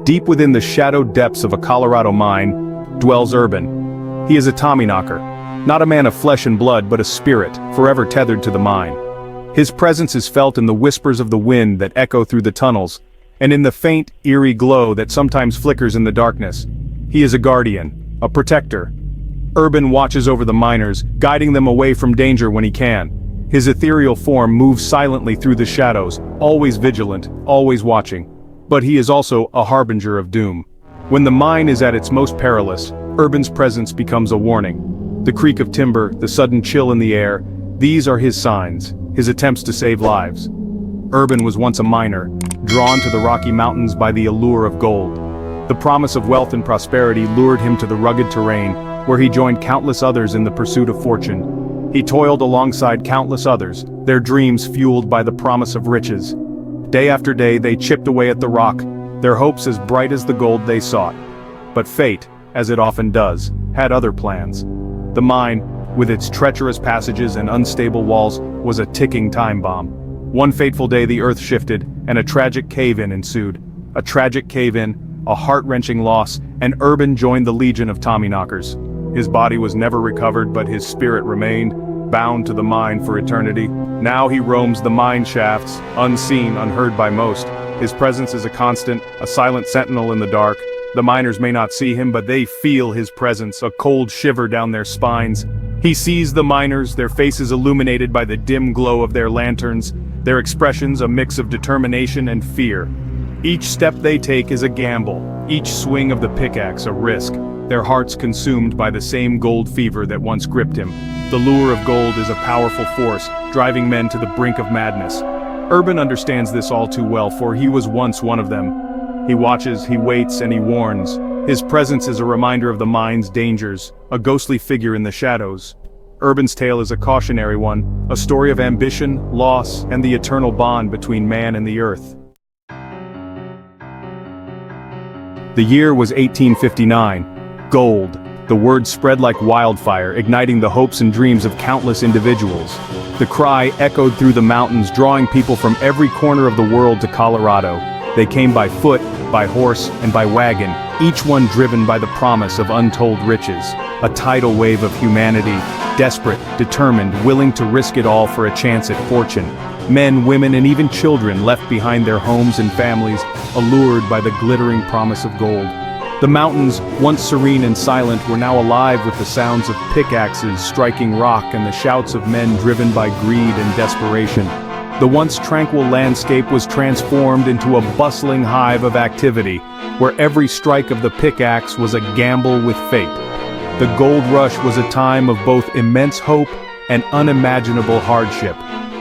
Deep within the shadowed depths of a Colorado mine dwells Urban. He is a Tommyknocker, not a man of flesh and blood but a spirit, forever tethered to the mine. His presence is felt in the whispers of the wind that echo through the tunnels, and in the faint, eerie glow that sometimes flickers in the darkness. He is a guardian, a protector. Urban watches over the miners, guiding them away from danger when he can. His ethereal form moves silently through the shadows, always vigilant, always watching. But he is also a harbinger of doom. When the mine is at its most perilous, Urban's presence becomes a warning. The creak of timber, the sudden chill in the air, these are his signs, his attempts to save lives. Urban was once a miner, drawn to the Rocky Mountains by the allure of gold. The promise of wealth and prosperity lured him to the rugged terrain, where he joined countless others in the pursuit of fortune. He toiled alongside countless others, their dreams fueled by the promise of riches. Day after day they chipped away at the rock, their hopes as bright as the gold they sought. But fate, as it often does, had other plans. The mine, with its treacherous passages and unstable walls, was a ticking time bomb. One fateful day the earth shifted, and a tragic cave-in ensued. A tragic cave-in, a heart-wrenching loss, and Urban joined the legion of Tommyknockers. His body was never recovered, but his spirit remained, bound to the mine for eternity. Now he roams the mine shafts, unseen, unheard by most. His presence is a constant, a silent sentinel in the dark. The miners may not see him, but they feel his presence, a cold shiver down their spines. He sees the miners, their faces illuminated by the dim glow of their lanterns, their expressions a mix of determination and fear. Each step they take is a gamble, each swing of the pickaxe a risk, their hearts consumed by the same gold fever that once gripped him. The lure of gold is a powerful force, driving men to the brink of madness. Urban understands this all too well, for he was once one of them. He watches, he waits, and he warns. His presence is a reminder of the mine's dangers, a ghostly figure in the shadows. Urban's tale is a cautionary one, a story of ambition, loss, and the eternal bond between man and the earth. The year was 1859. Gold. The word spread like wildfire, igniting the hopes and dreams of countless individuals. The cry echoed through the mountains, drawing people from every corner of the world to Colorado. They came by foot, by horse, and by wagon, each one driven by the promise of untold riches. A tidal wave of humanity, desperate, determined, willing to risk it all for a chance at fortune. Men, women, and even children left behind their homes and families, allured by the glittering promise of gold. The mountains, once serene and silent, were now alive with the sounds of pickaxes striking rock and the shouts of men driven by greed and desperation. The once tranquil landscape was transformed into a bustling hive of activity, where every strike of the pickaxe was a gamble with fate. The gold rush was a time of both immense hope and unimaginable hardship.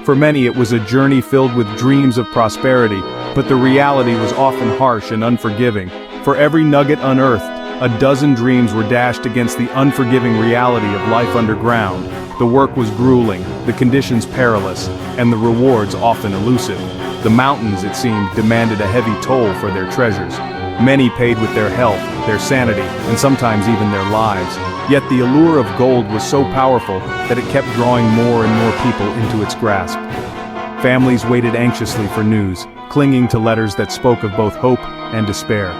For many it was a journey filled with dreams of prosperity, but the reality was often harsh and unforgiving. For every nugget unearthed, a dozen dreams were dashed against the unforgiving reality of life underground. The work was grueling, the conditions perilous, and the rewards often elusive. The mountains, it seemed, demanded a heavy toll for their treasures. Many paid with their health, their sanity, and sometimes even their lives. Yet the allure of gold was so powerful that it kept drawing more and more people into its grasp. Families waited anxiously for news, clinging to letters that spoke of both hope and despair.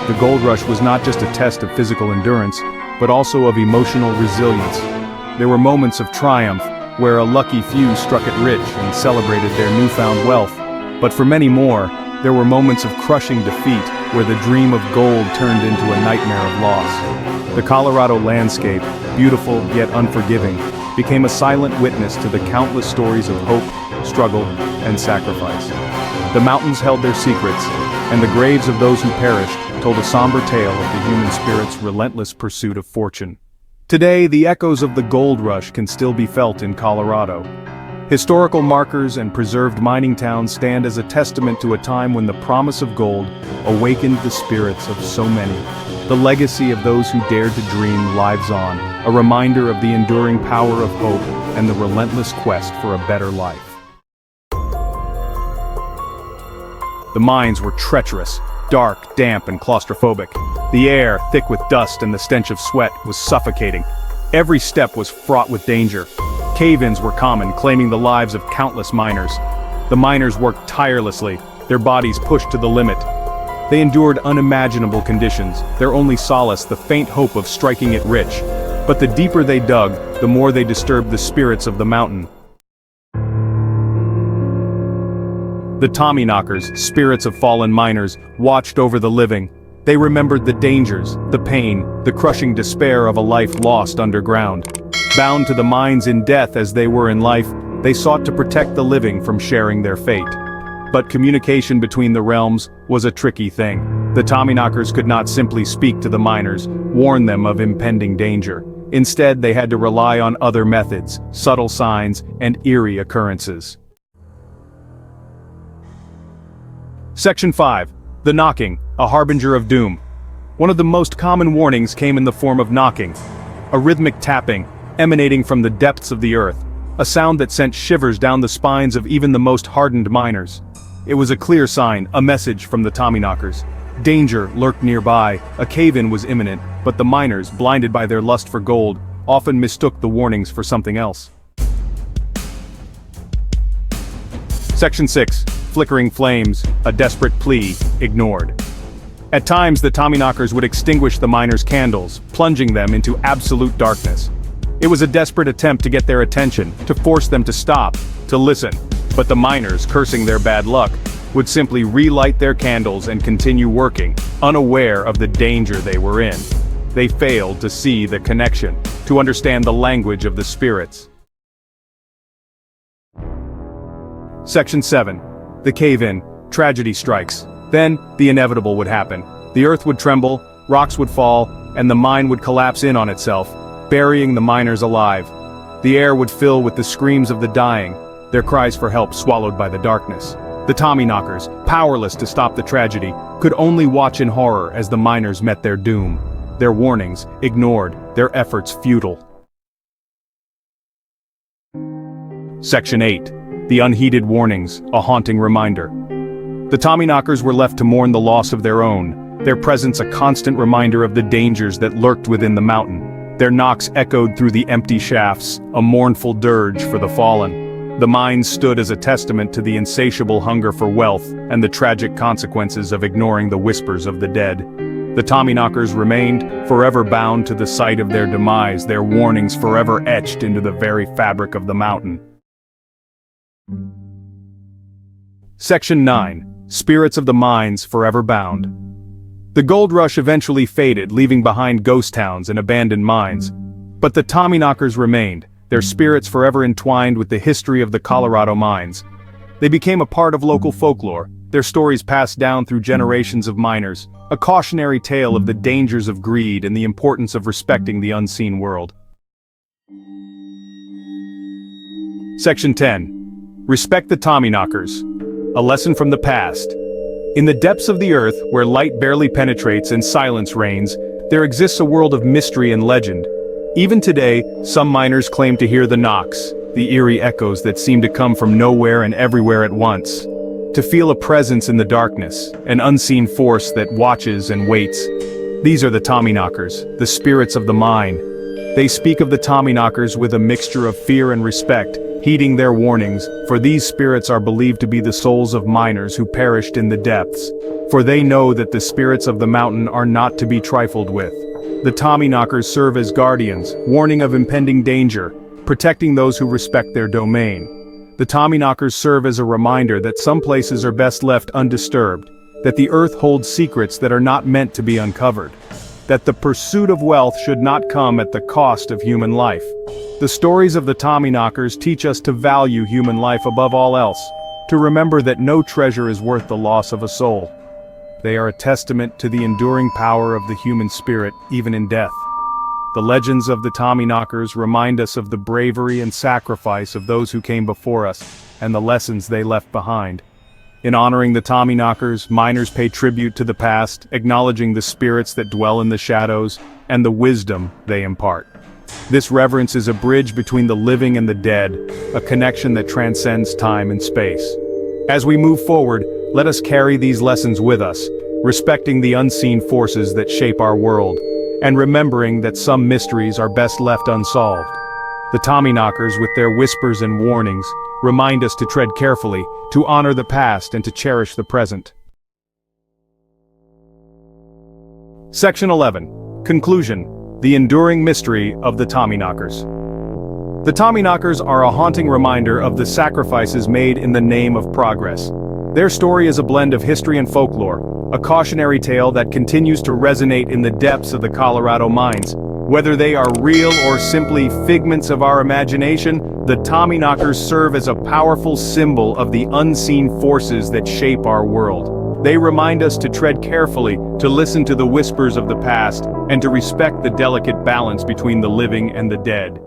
The gold rush was not just a test of physical endurance, but also of emotional resilience. There were moments of triumph, where a lucky few struck it rich and celebrated their newfound wealth. But for many more, there were moments of crushing defeat, where the dream of gold turned into a nightmare of loss. The Colorado landscape, beautiful yet unforgiving, became a silent witness to the countless stories of hope, struggle, and sacrifice. The mountains held their secrets, and the graves of those who perished told a somber tale of the human spirit's relentless pursuit of fortune. Today, the echoes of the gold rush can still be felt in Colorado. Historical markers and preserved mining towns stand as a testament to a time when the promise of gold awakened the spirits of so many. The legacy of those who dared to dream lives on, a reminder of the enduring power of hope and the relentless quest for a better life. The mines were treacherous, dark, damp, and claustrophobic. The air, thick with dust and the stench of sweat, was suffocating. Every step was fraught with danger. Cave-ins were common, claiming the lives of countless miners. The miners worked tirelessly, their bodies pushed to the limit. They endured unimaginable conditions, their only solace the faint hope of striking it rich. But the deeper they dug, the more they disturbed the spirits of the mountain. The Tommyknockers, spirits of fallen miners, watched over the living. They remembered the dangers, the pain, the crushing despair of a life lost underground. Bound to the mines in death as they were in life, they sought to protect the living from sharing their fate. But communication between the realms was a tricky thing. The Tommyknockers could not simply speak to the miners, warn them of impending danger. Instead, they had to rely on other methods, subtle signs, and eerie occurrences. Section 5. The Knocking, a Harbinger of Doom. One of the most common warnings came in the form of knocking, a rhythmic tapping, emanating from the depths of the earth, a sound that sent shivers down the spines of even the most hardened miners. It was a clear sign, a message from the Tommyknockers. Danger lurked nearby, a cave-in was imminent, but the miners, blinded by their lust for gold, often mistook the warnings for something else. Section 6. Flickering flames, a desperate plea, ignored. At times the Tommyknockers would extinguish the miners' candles, plunging them into absolute darkness. It was a desperate attempt to get their attention, to force them to stop, to listen. But the miners, cursing their bad luck, would simply relight their candles and continue working, unaware of the danger they were in. They failed to see the connection, to understand the language of the spirits. Section 7. The cave-in, tragedy strikes. Then, the inevitable would happen. The earth would tremble, rocks would fall, and the mine would collapse in on itself, burying the miners alive. The air would fill with the screams of the dying, their cries for help swallowed by the darkness. The Tommyknockers, powerless to stop the tragedy, could only watch in horror as the miners met their doom. Their warnings ignored, their efforts futile. Section 8. The Unheeded Warnings, a haunting reminder. The Tommyknockers were left to mourn the loss of their own, their presence a constant reminder of the dangers that lurked within the mountain. Their knocks echoed through the empty shafts, a mournful dirge for the fallen. The mines stood as a testament to the insatiable hunger for wealth and the tragic consequences of ignoring the whispers of the dead. The Tommyknockers remained, forever bound to the site of their demise, their warnings forever etched into the very fabric of the mountain. Section 9. Spirits of the Mines Forever Bound. The gold rush eventually faded, leaving behind ghost towns and abandoned mines. But the Tommyknockers remained, their spirits forever entwined with the history of the Colorado mines. They became a part of local folklore, their stories passed down through generations of miners, a cautionary tale of the dangers of greed and the importance of respecting the unseen world. Section 10. Respect the Tommyknockers. A lesson from the past. In the depths of the earth, where light barely penetrates and silence reigns, there exists a world of mystery and legend. Even today, some miners claim to hear the knocks, the eerie echoes that seem to come from nowhere and everywhere at once. To feel a presence in the darkness, an unseen force that watches and waits. These are the Tommyknockers, the spirits of the mine. They speak of the Tommyknockers with a mixture of fear and respect, heeding their warnings, for these spirits are believed to be the souls of miners who perished in the depths. For they know that the spirits of the mountain are not to be trifled with. The Tommyknockers serve as guardians, warning of impending danger, protecting those who respect their domain. The Tommyknockers serve as a reminder that some places are best left undisturbed, that the earth holds secrets that are not meant to be uncovered, that the pursuit of wealth should not come at the cost of human life. The stories of the Tommyknockers teach us to value human life above all else, to remember that no treasure is worth the loss of a soul. They are a testament to the enduring power of the human spirit, even in death. The legends of the Tommyknockers remind us of the bravery and sacrifice of those who came before us, and the lessons they left behind. In honoring the Tommyknockers, miners pay tribute to the past, acknowledging the spirits that dwell in the shadows, and the wisdom they impart. This reverence is a bridge between the living and the dead, a connection that transcends time and space. As we move forward, let us carry these lessons with us, respecting the unseen forces that shape our world, and remembering that some mysteries are best left unsolved. The Tommyknockers, with their whispers and warnings, remind us to tread carefully, to honor the past and to cherish the present. Section 11. Conclusion. The enduring mystery of the Tommyknockers. The Tommyknockers are a haunting reminder of the sacrifices made in the name of progress. Their story is a blend of history and folklore, a cautionary tale that continues to resonate in the depths of the Colorado mines. Whether they are real or simply figments of our imagination, the Tommyknockers serve as a powerful symbol of the unseen forces that shape our world. They remind us to tread carefully, to listen to the whispers of the past, and to respect the delicate balance between the living and the dead.